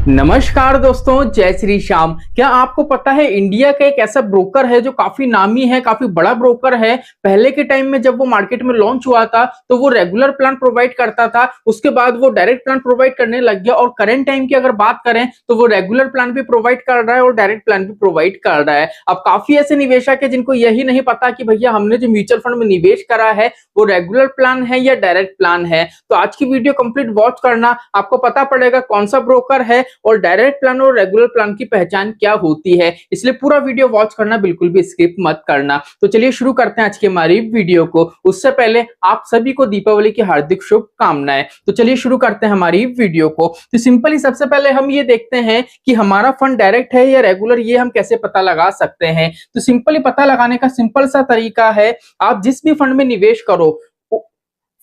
नमस्कार दोस्तों, जय श्री श्याम। क्या आपको पता है इंडिया का एक ऐसा ब्रोकर है जो काफी नामी है, काफी बड़ा ब्रोकर है। पहले के टाइम में जब वो मार्केट में लॉन्च हुआ था तो वो रेगुलर प्लान प्रोवाइड करता था, उसके बाद वो डायरेक्ट प्लान प्रोवाइड करने लग गया और करंट टाइम की अगर बात करें तो वो रेगुलर प्लान भी प्रोवाइड कर रहा है और डायरेक्ट प्लान भी प्रोवाइड कर रहा है। अब काफी ऐसे निवेशक है जिनको यही नहीं पता कि भैया हमने जो म्यूचुअल फंड में निवेश करा है वो रेगुलर प्लान है या डायरेक्ट प्लान है। तो आज की वीडियो कंप्लीट वॉच करना, आपको पता पड़ेगा कौन सा ब्रोकर है और डायरेक्ट प्लान और रेगुलर प्लान की पहचान क्या होती है। इसलिए पूरा वीडियो वॉच करना, बिल्कुल भी स्किप मत करना। तो चलिए शुरू करते हैं आज की हमारी वीडियो को। उससे पहले आप सभी को दीपावली की हार्दिक शुभकामनाएं। तो चलिए शुरू करते हैं हमारी वीडियो को। तो सिंपली सबसे पहले हम ये देखते हैं कि हमारा फंड डायरेक्ट है या रेगुलर, ये हम कैसे पता लगा सकते हैं। तो सिंपली पता लगाने का सिंपल सा तरीका है, आप जिस भी फंड में निवेश करो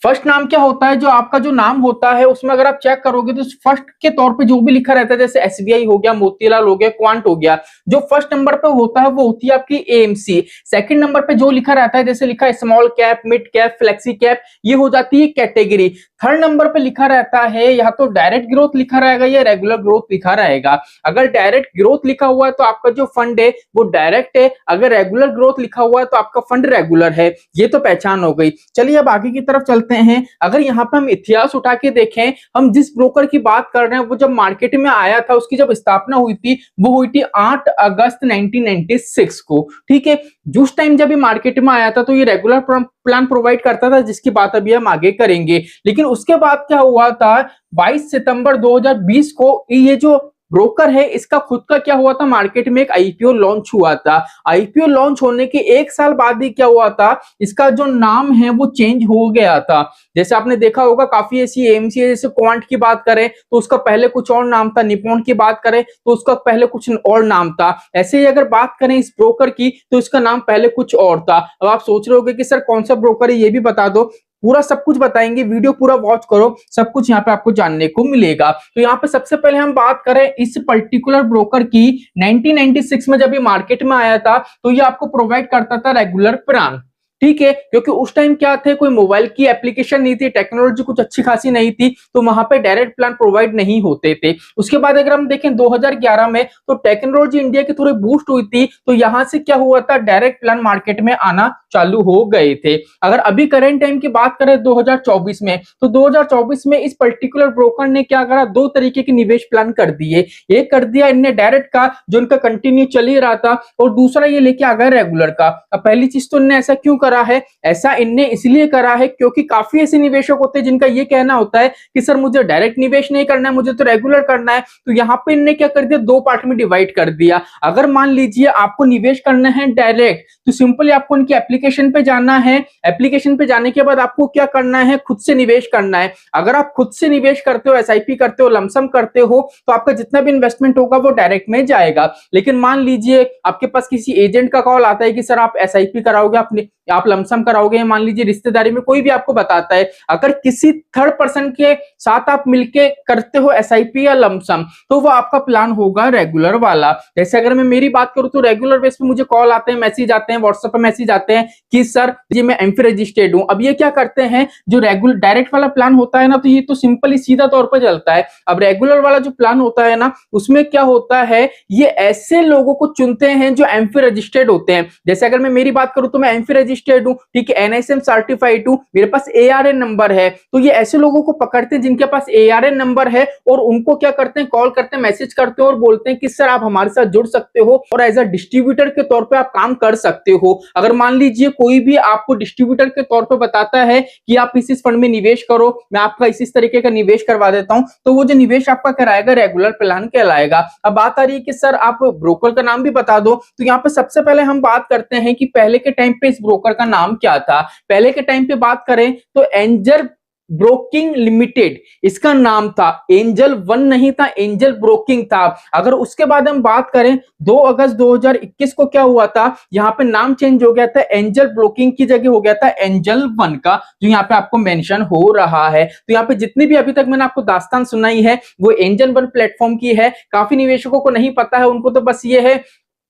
फर्स्ट नाम क्या होता है, जो आपका जो नाम होता है उसमें अगर आप चेक करोगे तो फर्स्ट के तौर पे जो भी लिखा रहता है, जैसे एसबीआई हो गया, मोतीलाल हो गया, क्वांट हो गया, जो फर्स्ट नंबर पे होता है वो होती है आपकी एएमसी। सेकंड नंबर पे जो लिखा रहता है, जैसे लिखा है small cap, mid cap, flexi cap, ये हो जाती है कैटेगरी। थर्ड नंबर पे लिखा रहता है या तो डायरेक्ट ग्रोथ लिखा रहेगा या रेगुलर ग्रोथ लिखा रहेगा। अगर डायरेक्ट ग्रोथ लिखा हुआ है तो आपका जो फंड है वो डायरेक्ट है, अगर रेगुलर ग्रोथ लिखा हुआ है तो आपका फंड रेगुलर है। ये तो पहचान हो गई। चलिए अब आगे की तरफ चलते हैं। अगर यहाँ पे हम इतिहास उठा के देखें, हम जिस ब्रोकर की बात कर रहे हैं वो जब मार्केट में आया था, उसकी जब स्थापना हुई थी वो हुई थी 8 अगस्त 1996 को। ठीक है, जिस टाइम जब ये मार्केट में आया था तो ये रेगुलर प्लान प्रोवाइड करता था, जिसकी बात अभी हम आगे करेंगे। लेकिन उसके बाद क्या हुआ था, 22 सितंबर 2020 को ये जो ब्रोकर है इसका खुद का क्या हुआ था, मार्केट में एक आईपीओ लॉन्च हुआ था। आईपीओ लॉन्च होने के एक साल बाद ही क्या हुआ था, इसका जो नाम है वो चेंज हो गया था। जैसे आपने देखा होगा काफी ऐसी एएमसी है, जैसे क्वांट की बात करें तो उसका पहले कुछ और नाम था, निप्पॉन की बात करें तो उसका पहले कुछ और नाम था। ऐसे ही अगर बात करें इस ब्रोकर की तो इसका नाम पहले कुछ और था। अब आप सोच रहे होगे कि सर कौन सा ब्रोकर है, ये भी बता दो। पूरा सब कुछ बताएंगे, वीडियो पूरा वॉच करो, सब कुछ यहाँ पे आपको जानने को मिलेगा। तो यहाँ पे सबसे पहले हम बात करें इस पर्टिकुलर ब्रोकर की। 1996 में जब ये मार्केट में आया था तो ये आपको प्रोवाइड करता था रेगुलर प्लान। ठीक है, क्योंकि उस टाइम क्या थे, कोई मोबाइल की एप्लीकेशन नहीं थी, टेक्नोलॉजी कुछ अच्छी खासी नहीं थी, तो वहां पे डायरेक्ट प्लान प्रोवाइड नहीं होते थे। उसके बाद अगर हम देखें 2011 में तो टेक्नोलॉजी इंडिया की थोड़ी बूस्ट हुई थी, तो यहां से क्या हुआ था, डायरेक्ट प्लान मार्केट में आना चालू हो गए थे। अगर अभी करंट टाइम की बात करें 2024 में, तो 2024 में इस पर्टिकुलर ब्रोकर ने क्या करा, दो तरीके के निवेश प्लान कर दिए। एक कर दिया इनने डायरेक्ट का, जो इनका कंटिन्यू चल ही रहा था, और दूसरा ये लेके आ गए रेगुलर का। अब पहली चीज तो इनने ऐसा क्यों करा है, ऐसा इनने इसलिए करा है क्योंकि काफी ऐसे निवेशक होते हैं जिनका ये कहना होता है कि सर मुझे डायरेक्ट निवेश नहीं करना है, मुझे तो रेगुलर करना है। तो यहाँ पे इनने क्या कर दिया, दो पार्ट में डिवाइड कर दिया। अगर मान लीजिए आपको निवेश करना है डायरेक्ट, तो सिंपली आपको उनकी एप्लीकेशन पे जाना है। एप्लीकेशन पे जाने के बाद आपको क्या करना है, खुद से निवेश करना है। अगर आप खुद से निवेश करते हो, एसआईपी करते हो, लमसम करते हो, तो आपका जितना भी इन्वेस्टमेंट होगा वो डायरेक्ट में जाएगा। लेकिन मान लीजिए आपके पास किसी एजेंट का कॉल आता है कि सर आप एसआईपी कराओगे, आप लमसम कराओगे, मान लीजिए रिश्तेदारी में कोई भी आपको बताता है, अगर किसी थर्ड पर्सन के साथ आप मिलके करते हो एसआईपी या लमसम, तो वो आपका प्लान होगा रेगुलर वाला। जैसे अगर मैं मेरी बात करूं तो रेगुलर बेस पे मुझे कॉल आते हैं, मैसेज आते हैं, व्हाट्सएप पे मैसेज आते हैं कि सर जी मैं एमफी रजिस्टर्ड हूं। अब ये क्या करते हैं, जो रेगुलर डायरेक्ट वाला प्लान होता है ना, तो ये तो सिंपली सीधा तौर पर चलता है। अब रेगुलर वाला जो प्लान होता है ना, उसमें क्या होता है, ये ऐसे लोगों को चुनते हैं जो एमफी रजिस्टर्ड होते हैं। जैसे अगर मैं मेरी बात करूं तो मैं एमफी रजिस्टर्ड हूं, ठीक है, एनआईसीएम सर्टिफाइड हूं, मेरे पास एआरएन नंबर है। तो ये ऐसे लोगों को पकड़ते हैं जिनके पास एआरएन नंबर है, और उनको क्या करते हैं, कॉल करते हैं, मैसेज करते हैं और बोलते हैं कि सर आप हमारे साथ जुड़ सकते हो और एज अ डिस्ट्रीब्यूटर के तौर पे आप काम कर सकते हो। अगर मान लीजिए कोई भी आपको डिस्ट्रीब्यूटर के तौर पे बताता है कि आप इस फंड में निवेश करो, मैं आपका इस तरीके का निवेश करवा देता हूं, तो वो जो निवेश आपका कराएगा रेगुलर प्लान कहलाएगा। अब बात आ रही है कि सर आप ब्रोकर का नाम भी बता दो। तो यहाँ पे सबसे पहले हम बात करते हैं कि पहले के टाइम पे इस ब्रोकर का नाम क्या था। पहले के टाइम पे बात करें तो एंजल ब्रोकिंग लिमिटेड इसका नाम था, एंजल वन नहीं था, एंजल ब्रोकिंग था। अगर उसके बाद हम बात करें 2 अगस्त 2021 को क्या हुआ था, यहाँ पे नाम चेंज हो गया था, एंजल ब्रोकिंग की जगह हो गया था एंजल वन का, जो यहाँ पे आपको मेंशन हो रहा है। तो यहाँ पे जितनी भी अभी तक मैंने आपको दास्तान सुनाई है वो एंजल वन प्लेटफॉर्म की है। काफी निवेशकों को नहीं पता है, उनको तो बस ये है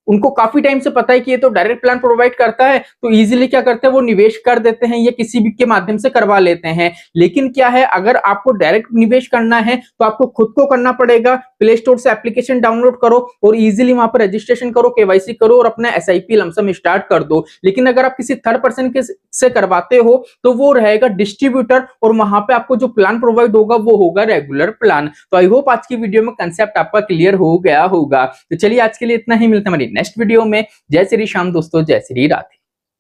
उनको काफी टाइम से पता है कि ये तो डायरेक्ट प्लान प्रोवाइड करता है, तो इजीली क्या करते हैं वो निवेश कर देते हैं या किसी भी के माध्यम से करवा लेते हैं। लेकिन क्या है, अगर आपको डायरेक्ट निवेश करना है तो आपको खुद को करना पड़ेगा। प्ले स्टोर से एप्लीकेशन डाउनलोड करो और इजीली वहां पर रजिस्ट्रेशन करो, केवाईसी करो और अपना एसआईपी लमसम स्टार्ट कर दो। लेकिन अगर आप किसी थर्ड पर्सन के से करवाते हो तो वो रहेगा डिस्ट्रीब्यूटर और वहां पे आपको जो प्लान प्रोवाइड होगा वो होगा रेगुलर प्लान। तो आई होप आज की वीडियो में कंसेप्ट आपका क्लियर हो गया होगा। तो चलिए आज के लिए इतना ही, मिलते हैं हमारी नेक्स्ट वीडियो में। जय श्री श्याम दोस्तों, जय श्री राधे।